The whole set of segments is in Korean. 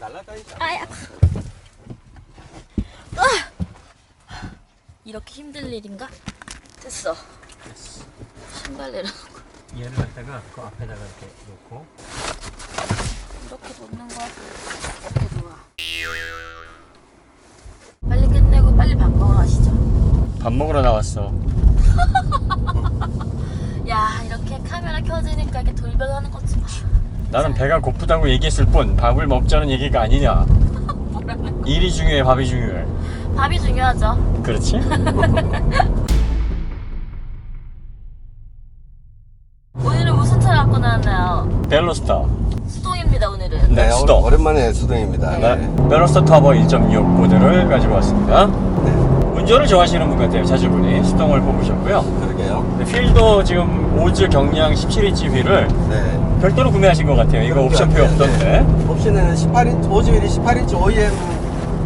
날라다니까. 아야. 이렇게 힘들 일인가? 됐어. 신발 내려놓고 얘를 갖다가 그 앞에다가 이렇게 놓고. 이렇게 놓는 거야. 이렇게 놓아. 빨리 끝내고 빨리 밥 먹으러 가시죠. 밥 먹으러 나왔어. 야, 이렇게 카메라 켜지니까 이렇게 돌변하는 것 좀 봐. 나는 배가 고프다고 얘기했을 뿐 밥을 먹자는 얘기가 아니냐. 일이 중요해, 밥이 중요해. 밥이 중요하죠. 그렇지? 오늘은 무슨 차 갖고 나왔나요? 벨로스터. 수동입니다, 오늘은. 네, 수동. 오랜만에 수동입니다. 네. 벨로스터 터보 1.6 모델을 가지고 왔습니다. 네. 운전을 좋아하시는 분 같아요. 자주분이 수동을 뽑으셨고요. 그러게요. 네, 휠도 지금 오즈 경량 17인치 휠을 네. 별도로 구매하신 것 같아요. 이거 옵션표 없던데. 옵션에는 18인치, 오즈 휠이 18인치 OEM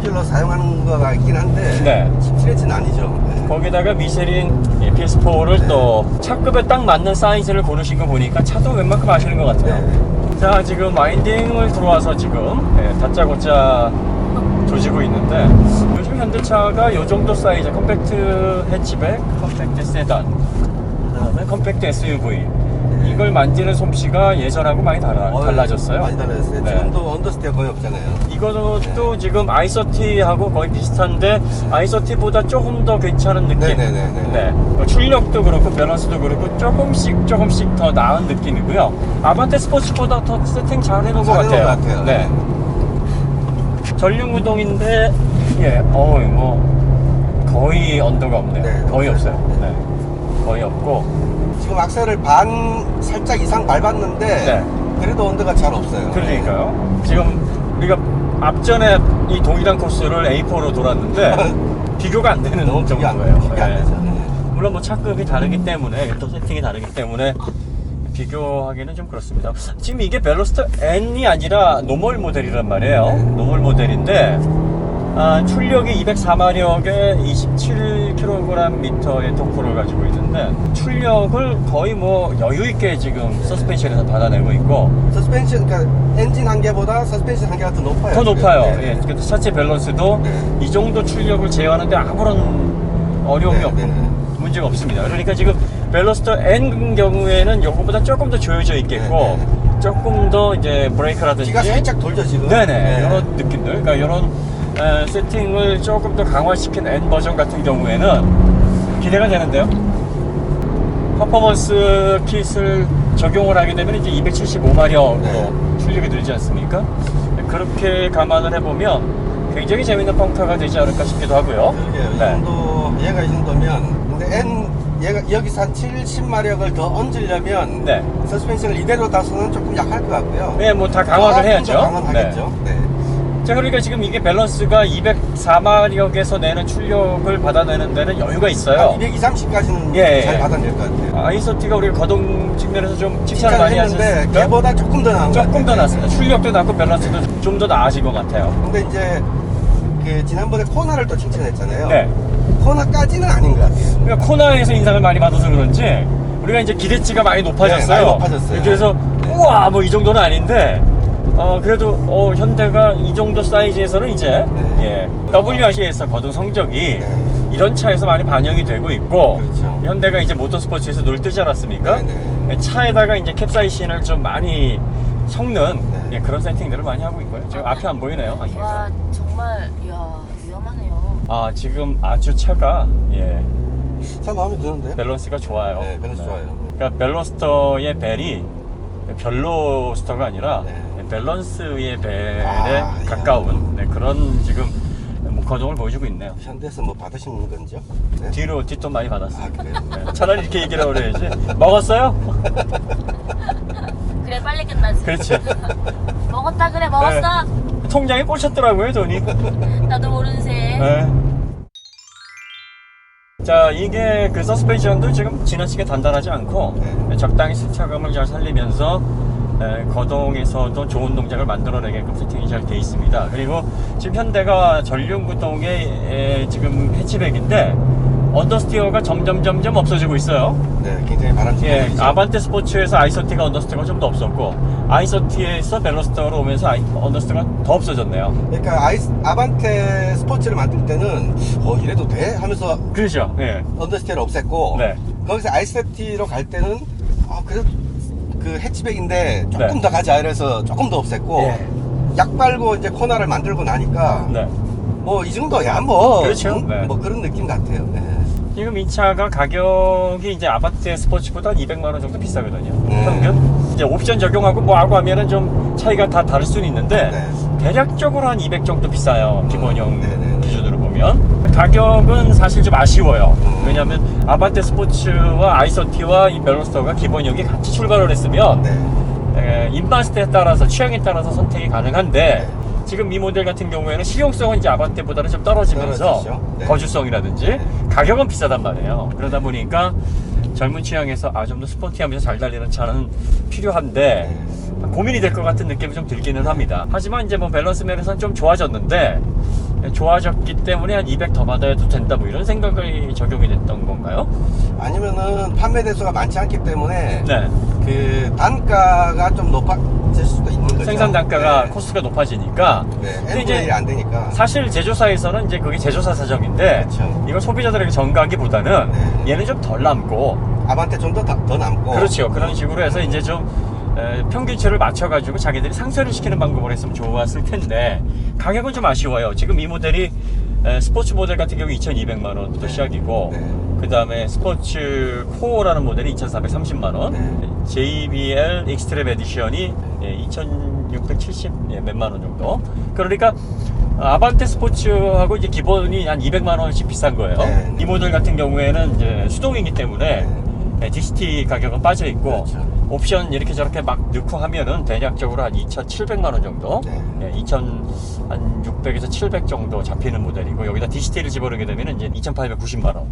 휠로 사용하는 거가 있긴 한데 네. 17인치는 아니죠. 네. 거기다가 미쉐린 PS4를 또 차급에 딱 맞는 사이즈를 고르신 거 보니까 차도 웬만큼 아시는 것 같아요. 네. 자, 지금 와인딩을 들어와서 지금 다짜고짜 조지고 있는데, 요즘 현대차가 이 정도 사이즈, 컴팩트 해치백, 컴팩트 세단, 그다음에 컴팩트 SUV, 이걸 만지는 솜씨가 예전하고 많이 달라졌어요. 많이 달라졌어요. 네. 지금도 언더스테어 거의 없잖아요. 이것도 지금 i30하고 거의 비슷한데 i30보다 조금 더 괜찮은 느낌. 네네네네. 네. 출력도 그렇고 밸런스도 그렇고 조금씩 더 나은 느낌이고요. 아반떼 스포츠보다 더 세팅 잘 해놓은 것 같아요. 네. 전륜구동인데 뭐 거의 언더가 없네요. 네, 거의 없어요. 없어요. 네. 거의 없고. 지금 악셀을 반 살짝 이상 밟았는데 네. 그래도 언더가 잘 없어요. 그러니까요. 지금 우리가 앞전에 이 동일한 코스를 A4로 돌았는데 비교가 안 되는 너무 비교 안 정도예요. 되죠. 네. 물론 뭐 차급이 다르기 때문에 또 세팅이 다르기 때문에 비교하기는 좀 그렇습니다. 지금 이게 벨로스터 N이 아니라 노멀 모델이란 말이에요. 노멀 모델인데 출력이 204마력에 27kgm의 토크를 가지고 있는데 출력을 거의 뭐 여유있게 지금 서스펜션에서 받아내고 있고 서스펜션, 그러니까 엔진 한 개보다 서스펜션 한 개가 더 높아요. 더 높아요. 네. 예, 그래서 차체 밸런스도 네. 이 정도 출력을 제어하는데 아무런 어려움이 네, 없고 네. 문제가 없습니다. 그러니까 지금 벨로스터 N 경우에는 요거보다 조금 더 조여져 있겠고 네, 조금 더 이제 브레이크라든지 기가 살짝 돌죠 지금. 네네 이런 느낌들, 그러니까 이런 세팅을 조금 더 강화시킨 N 버전 같은 경우에는 기대가 되는데요. 퍼포먼스 킷을 적용을 하게 되면 이제 275마력으로 네. 출력이 늘지 않습니까? 그렇게 감안을 해보면 굉장히 재밌는 펑카가 되지 않을까 싶기도 하고요. 그러게요. 이 정도 얘가 이 정도면 근데 얘가 여기서 한 70마력을 더 얹으려면 네. 서스펜션을 이대로 놔서는 조금 약할 것 같고요. 네, 뭐 다 강화를 해야죠. 강화하겠죠. 네. 자, 그러니까 지금 이게 밸런스가 204마력에서 내는 출력을 받아내는 데는 여유가 있어요. 220, 30까지는 예, 잘 예. 받아낼 것 같아요. i30가 우리가 거동 측면에서 좀 칭찬을 많이 했는데 하셨으니까 걔보다 조금 더 나은 것 같아요. 조금 더 낫습니다. 출력도 낮고 밸런스도 좀 더 나아진 것 같아요. 근데 이제 그 지난번에 코나를 또 칭찬했잖아요. 네. 코나까지는 아닌 것 같아요. 그러니까 코나에서 인상을 많이 받아서 그런지 우리가 이제 기대치가 많이 높아졌어요. 네, 많이 높아졌어요. 그래서 네. 우와 뭐 이 정도는 아닌데 그래도 현대가 이 정도 사이즈에서는 이제 네. WRC에서 거둔 성적이 네. 이런 차에서 많이 반영이 되고 있고 그렇죠. 현대가 이제 모터스포츠에서 눈을 뜨지 않았습니까? 네, 차에다가 이제 캡사이신을 좀 많이 섞는 네. 그런 세팅들을 많이 하고 있고요. 지금 앞이 안 보이네요. 와, 정말 위험하네요. 지금 아주 차가 참 마음에 드는데요? 밸런스가 좋아요. 네, 밸런스 좋아요. 그러니까 밸런스터의 벨이 별로스터가 아니라 네. 밸런스의 벨에 아, 가까운 그런 지금 거동을 보여주고 있네요. 현대에서 뭐 받으신 건지요? 네? 뒤로 뒷돈 많이 받았어요. 아, 그래요? 네, 차라리 이렇게 얘기를 하고 그래야지. 먹었어요? 그래, 빨리 끝나지. 그렇지. 먹었다 그래, 먹었어. 네. 통장에 꽂혔더라고요, 돈이. 나도 모르는 새에. 네. 자, 이게 그 서스펜션도 지금 지나치게 단단하지 않고 적당히 승차감을 잘 살리면서 거동에서도 좋은 동작을 만들어내게끔 세팅이 잘 되어 있습니다. 그리고 지금 현대가 전륜구동의 지금 해치백인데 언더스티어가 점점 없어지고 있어요. 네, 굉장히 바람직한 예, 일이죠. 아반떼 스포츠에서 아이서티가 언더스티어가 좀 더 없었고 아이서티에서 벨로스터로 오면서 언더스티어가 더 없어졌네요. 그러니까 아반떼 스포츠를 만들 때는 이래도 돼? 하면서 그렇죠. 예. 언더스티어를 없앴고 네. 거기서 아이서티로 갈 때는 그래도 그 해치백인데 조금 네. 더 가자 이래서 조금 더 없앴고 예. 약 빨고 이제 코너를 만들고 나니까 네. 뭐 이 정도야 뭐 그렇죠. 네. 뭐 그런 느낌 같아요. 네. 지금 이 차가 가격이 이제 아반떼 스포츠보다 200만 원 정도 비싸거든요. 평균. 이제 옵션 적용하고 뭐하고 하면은 좀 차이가 다 다를 수는 있는데 네. 대략적으로 한 200 정도 비싸요. 기본형 네네네. 기준으로 보면. 가격은 사실 좀 아쉬워요. 음. 왜냐하면 아반떼 스포츠와 아이서티와 이 벨로스터가 기본형이 같이 출발을 했으면 네. 입맛에 따라서 취향에 따라서 선택이 가능한데 네. 지금 이 모델 같은 경우에는 실용성은 이제 아반떼보다는 좀 떨어지면서 떨어지죠. 네. 거주성이라든지 네. 가격은 비싸단 말이에요. 그러다 보니까 젊은 취향에서 좀 더 스포티하면서 잘 달리는 차는 필요한데 고민이 될 것 같은 느낌이 좀 들기는 합니다. 하지만 이제 뭐 밸런스 면에서는 좀 좋아졌는데 좋아졌기 때문에 한 200 더 받아도 된다 뭐 이런 생각이 적용이 됐던 건가요? 아니면은 판매 대수가 많지 않기 때문에 네. 그 단가가 좀 높아질 수도 있는 거죠. 생산 단가가 네. 코스트가 높아지니까 네. 근데 N분의 1이 안 되니까. 사실 제조사에서는 이제 그게 제조사 사정인데 그렇죠. 이걸 소비자들에게 전가하기보다는 네. 얘는 좀 덜 남고 아반떼 좀 더 남고. 그렇죠. 그런 식으로 해서 이제 좀 평균치를 맞춰가지고 자기들이 상쇄를 시키는 방법을 했으면 좋았을 텐데 가격은 좀 아쉬워요. 지금 이 모델이 스포츠 모델 같은 경우 2,200만 원부터 시작이고 네. 그 다음에 스포츠 코어라는 모델이 2,430만 원, 네. JBL 익스트랩 에디션이 2,670 몇만 원 정도. 그러니까 아반떼 스포츠하고 이제 기본이 한 200만 원씩 비싼 거예요. 네. 이 모델 같은 경우에는 이제 수동이기 때문에 DCT 가격은 빠져 있고 그렇죠. 옵션 이렇게 저렇게 막 넣고 하면은 대략적으로 한 2,700만 원 정도, 네. 2,600에서 700 정도 잡히는 모델이고 여기다 DCT를 집어넣게 되면 이제 2,890만 원.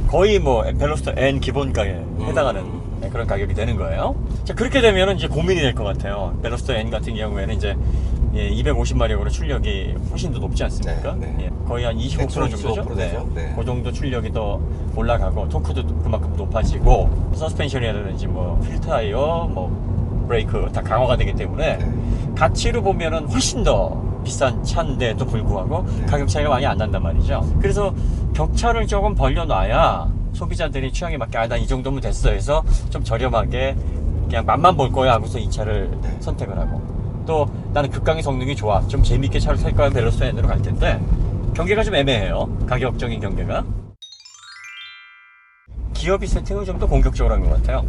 거의 뭐 벨로스터 N 기본가에 해당하는 그런 가격이 되는 거예요. 자, 그렇게 되면은 이제 고민이 될 것 같아요. 벨로스터 N 같은 경우에는 이제 250마력으로 출력이 훨씬 더 높지 않습니까? 네, 네. 거의 한 25% 정도죠. 25% 되죠. 네. 그 정도 출력이 더 올라가고 토크도 그만큼 높아지고 서스펜션이라든지 뭐 휠 타이어, 뭐 브레이크 다 강화가 되기 때문에 네. 가치로 보면은 훨씬 더 비싼 차인데도 불구하고 가격 차이가 많이 안 난단 말이죠. 그래서 격차를 조금 벌려놔야 소비자들이 취향에 맞게 난 이 정도면 됐어 해서 좀 저렴하게 그냥 맛만 볼 거야 하고서 이 차를 선택을 하고 또 나는 극강의 성능이 좋아 좀 재밌게 차를 탈 거야 벨로스터 N으로 갈 텐데 경계가 좀 애매해요. 가격적인 경계가. 기어비 세팅을 좀 더 공격적으로 한 것 같아요.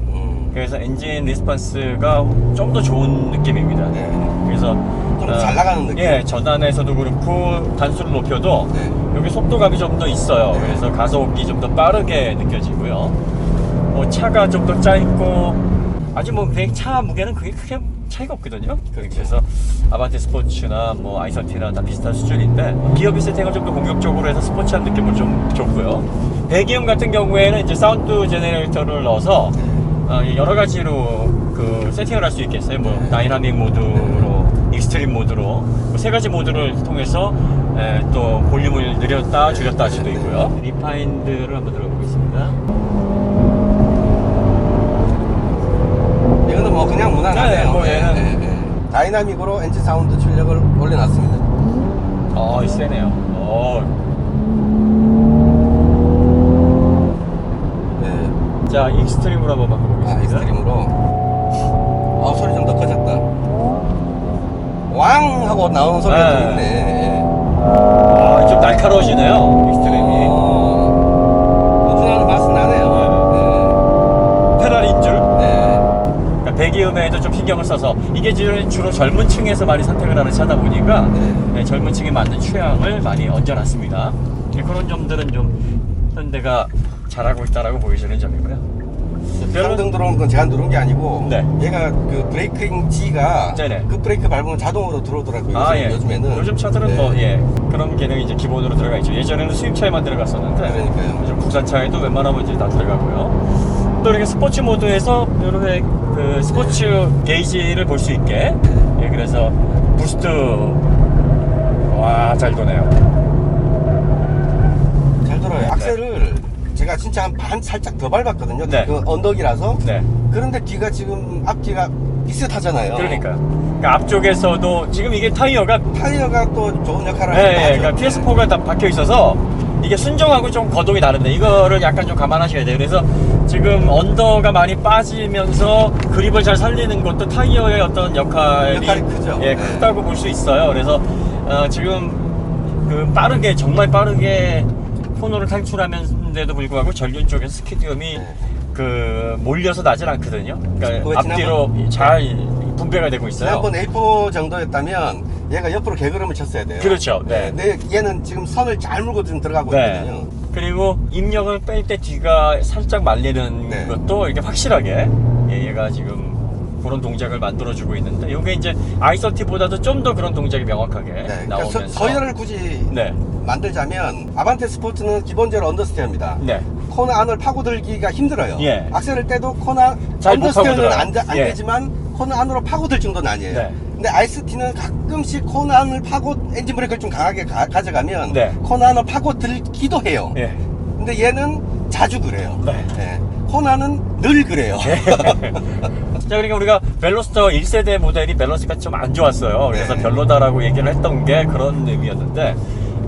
그래서 엔진 리스폰스가 좀 더 좋은 느낌입니다. 네. 그래서 좀 잘 나가는 느낌. 예, 전환에서도 그렇고 단수를 높여도 네. 여기 속도감이 좀 더 있어요. 네. 그래서 가속이 좀 더 빠르게 느껴지고요. 뭐 차가 좀 더 짧고 아주 뭐 그냥 차 무게는 그게 크게 차이가 없거든요. 그렇죠. 그래서 아반떼 스포츠나 뭐 아이서티나 다 비슷한 수준인데 기어비 세팅을 좀 더 공격적으로 해서 스포츠한 느낌을 좀 줬고요. 배기음 같은 경우에는 이제 사운드 제너레이터를 넣어서 여러 가지로 그 세팅을 할 수 있겠어요. 뭐 다이나믹 모드로, 익스트림 모드로 세 가지 모드를 통해서 또 볼륨을 늘렸다 줄였다 할 수도 있고요. 리파인드를 한번 들어보겠습니다. 이거는 뭐 그냥 무난하네요. 네, 뭐 얘는 다이나믹으로 엔진 사운드 출력을 올려놨습니다. 세네요. 네. 자, 익스트림으로 한번 바꿔보겠습니다. 익스트림으로. 소리 좀 더 커졌다. 왕 하고 나오는 소리가 좀 있네. 좀 날카로워지네요. 익스트림이. 우준하는 맛은 나네요. 페라리인 줄. 네. 그러니까 배기음에도 좀 신경을 써서 이게 주로 젊은 층에서 많이 선택을 하는 차다 보니까 젊은 층에 맞는 취향을 많이 얹어놨습니다. 그런 점들은 좀 현대가 잘하고 있다라고 보여지는 점이고요. 상등 들어온 건 제가 누른 게 아니고 네. 얘가 그 브레이킹 G가 네네. 그 브레이크 밟으면 자동으로 들어오더라고요. 요즘에는. 요즘 차들은 뭐 그런 기능이 이제 기본으로 들어가 있죠. 예전에는 수입차에만 들어갔었는데 그러니까요. 요즘 국산차에도 웬만하면 이제 다 들어가고요. 또 이렇게 스포츠 모드에서 이렇게 그 스포츠 게이지를 볼 수 있게 그래서 부스트 와 잘 도네요. 잘 돌아요. 악셀을 제가 진짜 한 반 살짝 더 밟았거든요. 네. 그 언덕이라서. 네. 그런데 뒤가 지금 앞뒤가 비슷하잖아요. 그러니까 앞쪽에서도 지금 이게 타이어가 타이어가 또 좋은 역할을 네, 하죠. 그러니까 PS4가 다 박혀 있어서 이게 순정하고 좀 거동이 다른데 이거를 약간 좀 감안하셔야 돼요. 그래서 지금 언더가 많이 빠지면서 그립을 잘 살리는 것도 타이어의 어떤 역할이 크죠. 예, 네. 크다고 볼 수 있어요. 그래서 지금 그 빠르게 정말 빠르게 코너를 탈출하면서도 불구하고 전륜 쪽에서 스키디움이 네. 그 몰려서 나질 않거든요. 그러니까 그거 앞뒤로 잘 분배가 되고 있어요. 지난번 A4 정도였다면 얘가 옆으로 개그름을 쳤어야 돼요. 그렇죠. 네. 근데 얘는 지금 선을 잘 물고 지금 들어가고 네. 있거든요. 그리고 입력을 뺄 때 뒤가 살짝 말리는 네. 것도 이렇게 확실하게 얘가 지금 그런 동작을 만들어주고 있는데 이게 이제 i30보다도 좀 더 그런 동작이 명확하게 네. 그러니까 나오면서 서열을 굳이 네. 만들자면 아반떼 스포츠는 기본적으로 언더스테어입니다. 네. 코너 안을 파고들기가 힘들어요. 예. 악셀을 떼도 코너 잘못 언더스테어는 파고들어요. 안 예. 되지만 코너 안으로 파고들 정도는 아니에요. 네. 근데 아이스티는 가끔씩 코너 안을 엔진 브레이크를 좀 강하게 가져가면 네. 코너 안을 파고들기도 해요. 예. 근데 얘는 자주 그래요. 네. 예. 코너는 늘 그래요. 자, 그러니까 우리가 벨로스터 1세대 모델이 밸런스가 좀 안 좋았어요. 그래서 네. 별로다라고 얘기를 했던 게 그런 의미였는데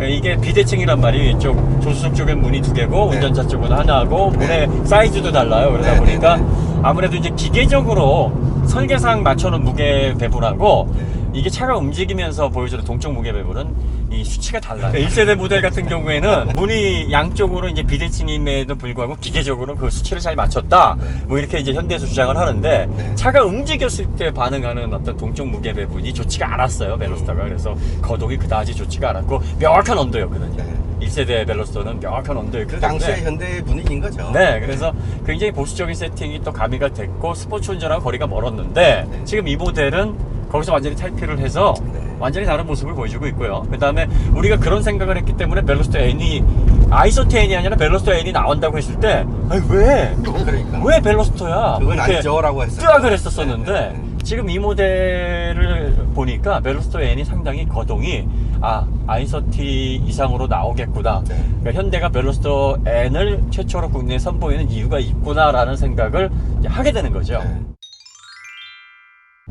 이게 비대칭이란 말이 이쪽 조수석 쪽엔 문이 2개고 네. 운전자 쪽은 하나고 네. 문의 사이즈도 달라요. 그러다 네, 보니까 네, 네. 아무래도 이제 기계적으로 설계상 맞춰놓은 무게 배분하고 네. 이게 차가 움직이면서 보여주는 동적 무게 배분은 이 수치가 달라요. 1세대 모델 같은 경우에는 문이 양쪽으로 이제 비대칭임에도 불구하고 기계적으로 그 수치를 잘 맞췄다. 뭐 이렇게 이제 현대에서 주장을 하는데 네. 차가 움직였을 때 반응하는 어떤 동적 무게 배분이 좋지가 않았어요. 벨로스터가. 그래서 거동이 그다지 좋지가 않았고 명확한 언더였거든요. 네. 1세대 벨로스터는 명확한 언더였기 그 때문에 당시의 현대 분위기인 거죠. 네, 그래서 굉장히 보수적인 세팅이 또 가미가 됐고 스포츠 운전하고 거리가 멀었는데 네. 지금 이 모델은 거기서 완전히 탈피를 해서 네. 완전히 다른 모습을 보여주고 있고요. 그 다음에 우리가 그런 생각을 했기 때문에 벨로스터 N이 아이소트 N이 아니라 벨로스터 N이 나온다고 했을 때 아니 그러니까. 왜 벨로스터야? 그건 이렇게 아니죠라고 했어요. 뜨악을 했었었는데 네, 네, 네. 지금 이 모델을 보니까 벨로스터 N이 상당히 거동이 i30 이상으로 나오겠구나. 네. 그러니까 현대가 벨로스터 N을 최초로 국내에 선보이는 이유가 있구나라는 생각을 이제 하게 되는 거죠. 네.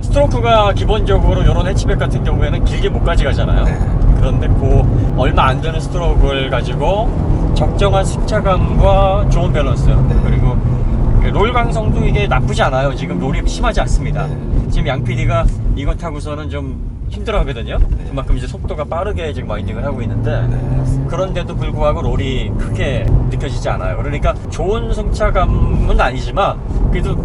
스트로크가 기본적으로 이런 해치백 같은 경우에는 길게 못 가져가잖아요. 네. 그런데 그 얼마 안 되는 스트로크를 가지고 적정한 승차감과 좋은 밸런스 그리고 롤 강성도 이게 나쁘지 않아요. 지금 롤이 심하지 않습니다. 지금 양 PD가 이거 타고서는 좀 힘들어 하거든요. 그만큼 이제 속도가 빠르게 지금 와인딩을 하고 있는데 그런데도 불구하고 롤이 크게 느껴지지 않아요. 그러니까 좋은 승차감은 아니지만 그래도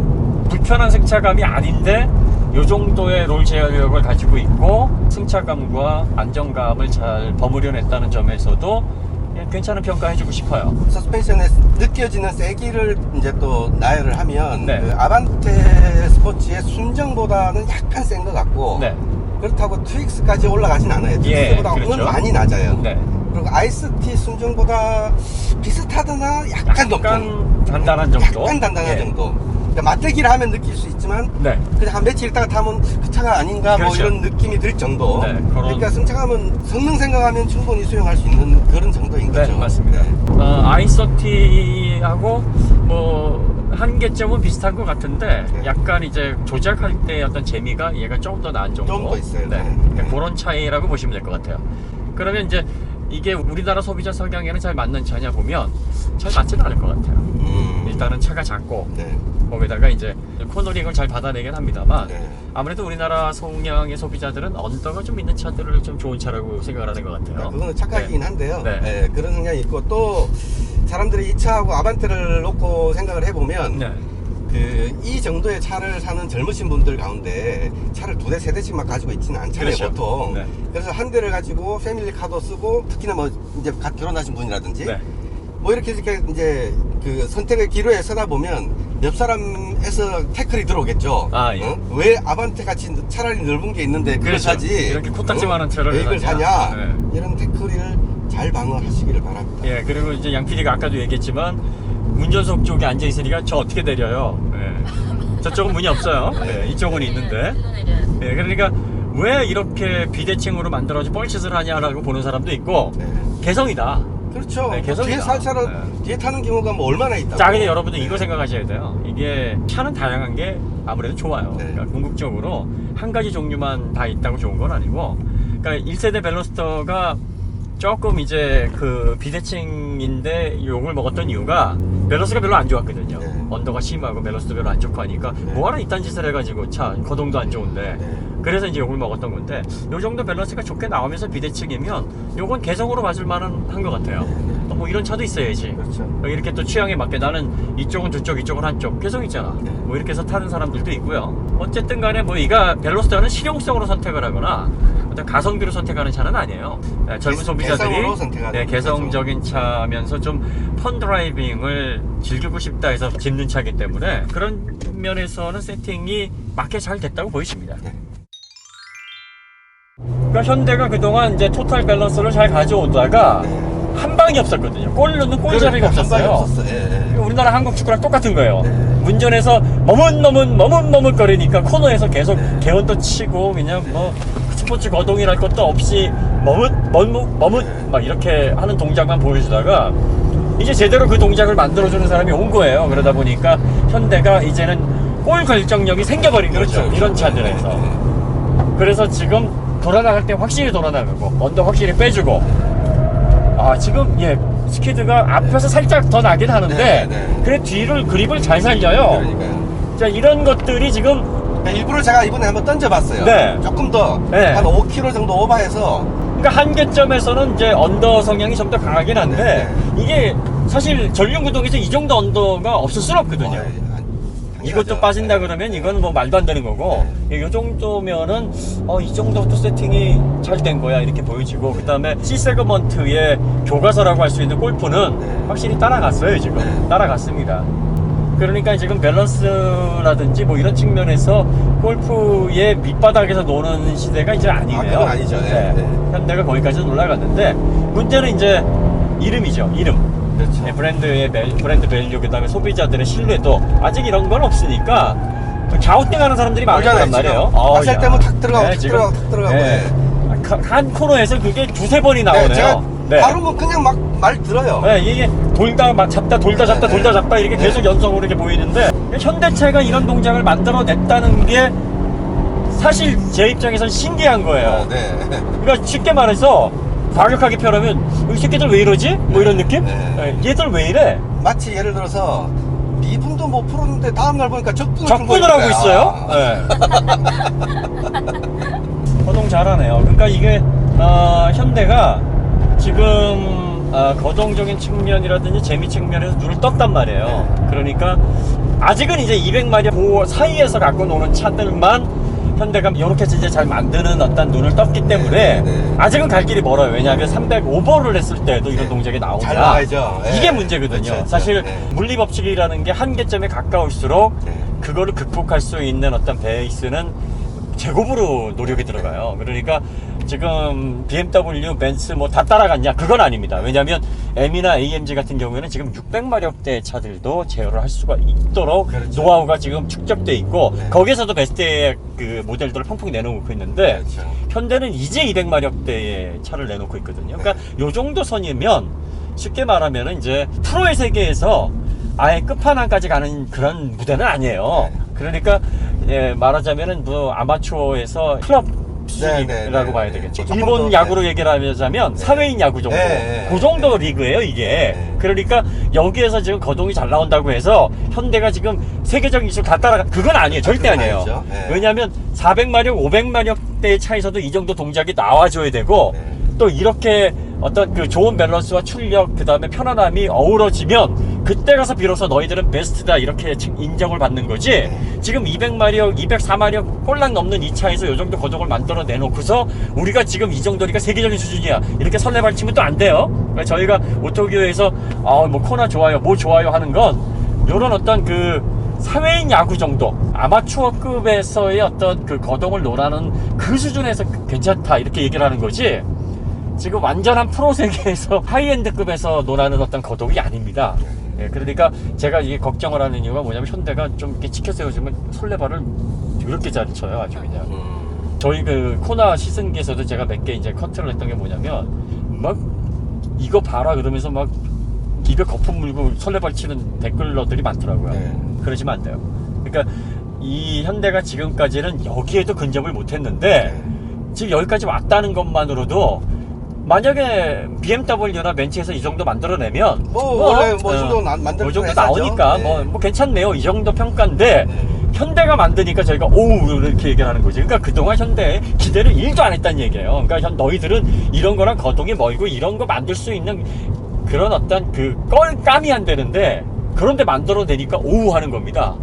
불편한 승차감이 아닌데 이 정도의 롤 제어력을 가지고 있고 승차감과 안정감을 잘 버무려냈다는 점에서도 괜찮은 평가 해주고 싶어요. 서스펜션에 느껴지는 세기를 이제 또 나열을 하면 네. 그 아반떼 스포츠의 순정보다는 약간 센 것 같고 네. 그렇다고 트윅스까지 올라가진 않아요. 예, 트윅스보다는 그렇죠. 많이 낮아요. 네. 그리고 아이스티 순정보다 비슷하거나 약간 높은 약간 단단한 정도. 약간 단단한 예. 정도. 그러니까 맞대기를 하면 느낄 수 있지만 네. 그냥 한 며칠 있다가 타면 그 차가 아닌가 그렇죠. 뭐 이런 느낌이 들 정도. 네, 그런- 그러니까 승차감은 성능 생각하면 충분히 수용할 수 있는 그런 정도인 네, 거죠. 맞습니다. 네. i30하고 뭐 한계점은 비슷한 것 같은데 네. 약간 이제 조작할 때 어떤 재미가 얘가 조금 더 나은 정도. 좀더 있어요. 네. 네. 그러니까 그런 차이라고 보시면 될 것 같아요. 그러면 이제 이게 우리나라 소비자 성향에는 잘 맞는 차냐 보면 잘 맞지는 않을 것 같아요. 일단은 차가 작고 네. 거기다가 이제 코너링을 잘 받아내긴 합니다만 네. 아무래도 우리나라 성향의 소비자들은 언더가 좀 있는 차들을 좀 좋은 차라고 생각을 하는 것 같아요. 그거는 착각이긴 한데요. 네. 네, 그런 성향이 있고 또 사람들이 이 차하고 아반떼를 놓고 생각을 해보면 네. 이 정도의 차를 사는 젊으신 분들 가운데 차를 2대, 3대씩만 가지고 있지는 않잖아요, 그렇죠. 보통. 네. 그래서 한 대를 가지고 패밀리카도 쓰고 특히나 뭐 이제 갓 결혼하신 분이라든지 네. 뭐 이렇게 이제 그 선택의 기로에 서다 보면 옆 사람에서 태클이 들어오겠죠. 아, 예. 왜 아반떼 같이 차라리 넓은 게 있는데 그걸 그렇죠. 사지? 이렇게 코딱지만한 차를 왜 이걸 사냐? 사냐? 네. 이런 태클을 잘 방어하시기를 바랍니다. 예, 그리고 이제 양 PD가 아까도 얘기했지만 운전석 쪽에 앉아 있으니까 저 어떻게 내려요? 예. 저쪽은 문이 없어요. 예, 이쪽은 있는데. 예, 그러니까 왜 이렇게 비대칭으로 만들어진 뻘짓을 하냐라고 보는 사람도 있고 네. 개성이다. 그렇죠. 네, 개성이다. 뒤에 살차로 네. 뒤에 타는 경우가 뭐 얼마나 있다고. 자, 근데 여러분들 이거 생각하셔야 돼요. 이게 차는 다양한 게 아무래도 좋아요. 네. 그러니까 궁극적으로 한 가지 종류만 다 있다고 좋은 건 아니고, 그러니까 1세대 벨로스터가 조금 이제 그 비대칭인데 욕을 먹었던 이유가 밸런스가 별로 안 좋았거든요. 네. 언더가 심하고 밸런스도 별로 안 좋고 하니까 네. 뭐하러 이딴 짓을 해가지고 차 거동도 안 좋은데 네. 그래서 이제 욕을 먹었던 건데, 요 정도 밸런스가 좋게 나오면서 비대칭이면 요건 개성으로 맞을 만한 한 것 같아요. 또 뭐 이런 차도 있어야지. 그렇죠. 이렇게 또 취향에 맞게 나는 이쪽은 저쪽 이쪽은 한쪽 개성 있잖아. 네. 뭐 이렇게 해서 타는 사람들도 있고요. 어쨌든 간에 뭐 이가 벨로스터는 실용성으로 선택을 하거나 어떤 가성비로 선택하는 차는 아니에요. 젊은 소비자들이 개성으로 선택하는 개성적인 차면서 좀 펀 드라이빙을 즐기고 싶다 해서 짓는 차이기 때문에 그런 면에서는 세팅이 맞게 잘 됐다고 보이십니다. 네. 그러니까 현대가 그동안 이제 토탈 밸런스를 잘 가져오다가 네. 한 방이 없었거든요. 골 넣는 골잡이가 한 방이 없었어요. 없었어. 예, 예. 우리나라 한국 축구랑 똑같은 거예요. 네. 운전해서 머뭇머뭇거리니까 코너에서 계속 네. 개원도 치고 그냥 뭐 스포츠 거동이랄 것도 없이 머뭇 막 이렇게 하는 동작만 보여주다가 이제 제대로 그 동작을 만들어주는 사람이 온 거예요. 그러다 보니까 현대가 이제는 골 결정력이 생겨버린 거죠. 그렇죠. 이런 차들에서. 네. 그래서 지금 돌아나갈 때 확실히 돌아나가고 언더 확실히 빼주고, 아 지금 스키드가 앞에서 살짝 더 나긴 하는데 네, 네. 그래 뒤를 그립을 잘 살려요. 그러니까요. 자, 이런 것들이 지금 그러니까 일부러 제가 이번에 한번 던져봤어요. 네. 조금 더 네. 한 5km 정도 오버해서. 그러니까 한계점에서는 이제 언더 성향이 좀 더 강하긴 한데 네. 이게 사실 전륜 구동에서 이 정도 언더가 없을 수는 없거든요. 이것도 빠진다 그러면 이건 뭐 말도 안 되는 거고, 이 정도면은 이 정도부터 세팅이 잘 된 거야 이렇게 보여지고, 그 다음에 C 세그먼트의 교과서라고 할 수 있는 골프는 네. 확실히 따라갔어요. 지금 네. 따라갔습니다. 그러니까 지금 밸런스라든지 뭐 이런 측면에서 골프의 밑바닥에서 노는 시대가 이제 아니에요. 그건 아니죠. 네. 네. 현대가 거기까지는 올라갔는데 문제는 이제 이름이죠. 이름. 그렇죠. 브랜드 밸류, 그 다음에 소비자들의 신뢰도 아직 이런 건 없으니까 갸우뚱하는 사람들이 많단 말이에요. 마셀 때문에 탁 들어가고 탁 들어가고 탁 들어가고. 한 코너에서 그게 두세 번이 나오네요. 제가 바로 뭐 그냥 막 말 들어요. 네, 이게 돌다 잡다 돌다 잡다 돌다 잡다 이렇게 계속 연속으로 이렇게 보이는데, 현대차가 이런 동작을 만들어냈다는 게 사실 제 입장에선 신기한 거예요. 네. 그러니까 쉽게 말해서 과격하게 표현하면 이 새끼들 왜 이러지? 뭐 이런 느낌? 네. 얘들 왜 이래? 마치 예를 들어서 미분도 못 풀었는데 다음날 보니까 적분을 하고 있어요. 거동 잘하네요. 그러니까 이게 현대가 지금 거동적인 측면이라든지 재미 측면에서 눈을 떴단 말이에요. 그러니까 아직은 이제 200마력 그 사이에서 갖고 노는 차들만 현대가 이렇게 이제 잘 만드는 어떤 눈을 떴기 때문에 아직은 갈 길이 멀어요. 왜냐하면 300 오버를 했을 때도 이런 동작이 나오냐. 잘 나와야죠. 이게 문제거든요. 그렇죠. 사실 물리법칙이라는 게 한계점에 가까울수록 네. 그거를 극복할 수 있는 어떤 베이스는 제곱으로 노력이 들어가요. 그러니까 지금 BMW, 벤츠 뭐 다 따라갔냐? 그건 아닙니다. 왜냐하면 M이나 AMG 같은 경우에는 지금 600마력대 차들도 제어를 할 수가 있도록 그렇죠. 노하우가 지금 축적돼 있고, 네. 거기에서도 베스트의 그 모델들을 펑펑 내놓고 있는데, 그렇죠. 현대는 이제 200마력대의 차를 내놓고 있거든요. 그러니까 요 정도 선이면 쉽게 말하면 이제 프로의 세계에서 아예 끝판왕까지 가는 그런 무대는 아니에요. 그러니까 말하자면은 뭐 아마추어에서 클럽 수준이라고 봐야 되겠죠. 일본 야구로 얘기를 하자면 사회인 야구 정도, 그 정도 리그예요 이게. 그러니까 여기에서 지금 거동이 잘 나온다고 해서 현대가 지금 세계적인 기술 다 따라가, 그건 아니에요. 절대 아니에요. 왜냐하면 400마력, 500마력대의 차에서도 이 정도 동작이 나와줘야 되고, 또 이렇게 어떤 그 좋은 밸런스와 출력, 그 다음에 편안함이 어우러지면 그때 가서 비로소 너희들은 베스트다 이렇게 인정을 받는 거지. 지금 200마력, 204마력 꼴랑 넘는 이 차에서 이 정도 거동을 만들어 내놓고서 우리가 지금 이 정도니까 세계적인 수준이야 이렇게 설레발치면 또 안 돼요. 그러니까 저희가 오토교에서 뭐 코나 좋아요, 뭐 좋아요 하는 건 요런 어떤 그 사회인 야구 정도, 아마추어급에서의 어떤 그 거동을 논하는 그 수준에서 괜찮다 이렇게 얘기를 하는 거지, 지금 완전한 프로 세계에서 하이엔드급에서 논하는 어떤 거동이 아닙니다. 그러니까 제가 이게 걱정을 하는 이유가 뭐냐면, 현대가 좀 이렇게 치켜 세워지면 설레발을 이렇게 잘 쳐요. 아주 그냥. 저희 그 코나 시승기에서도 제가 몇 개 이제 커트를 했던 게 뭐냐면, 막 이거 봐라 그러면서 막 입에 거품 물고 설레발 치는 댓글러들이 많더라고요. 네. 그러시면 안 돼요. 그러니까 이 현대가 지금까지는 여기에도 근접을 못했는데 지금 여기까지 왔다는 것만으로도 만약에 BMW나 벤츠에서 이 정도 만들어내면 원래 이 정도 만들 이 정도 나오니까 네. 뭐 괜찮네요. 이 정도 평가인데 네. 현대가 만드니까 저희가 오우 이렇게 얘기를 하는 거지. 그러니까 그동안 현대에 기대를 1도 안 했다는 얘기예요. 그러니까 너희들은 이런 거랑 거동이 멀고 이런 거 만들 수 있는 그런 어떤 그 껄감이 안 되는데 그런데 만들어내니까 오우 하는 겁니다.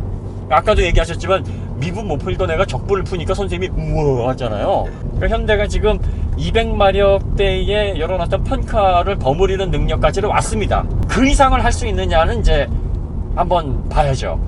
아까도 얘기하셨지만 미분 못 풀던 애가 적분을 푸니까 선생님이 우와 하잖아요. 그러니까 현대가 지금 200마력대의 이런 어떤 편카를 버무리는 능력까지는 왔습니다. 그 이상을 할 수 있느냐는 이제 한번 봐야죠.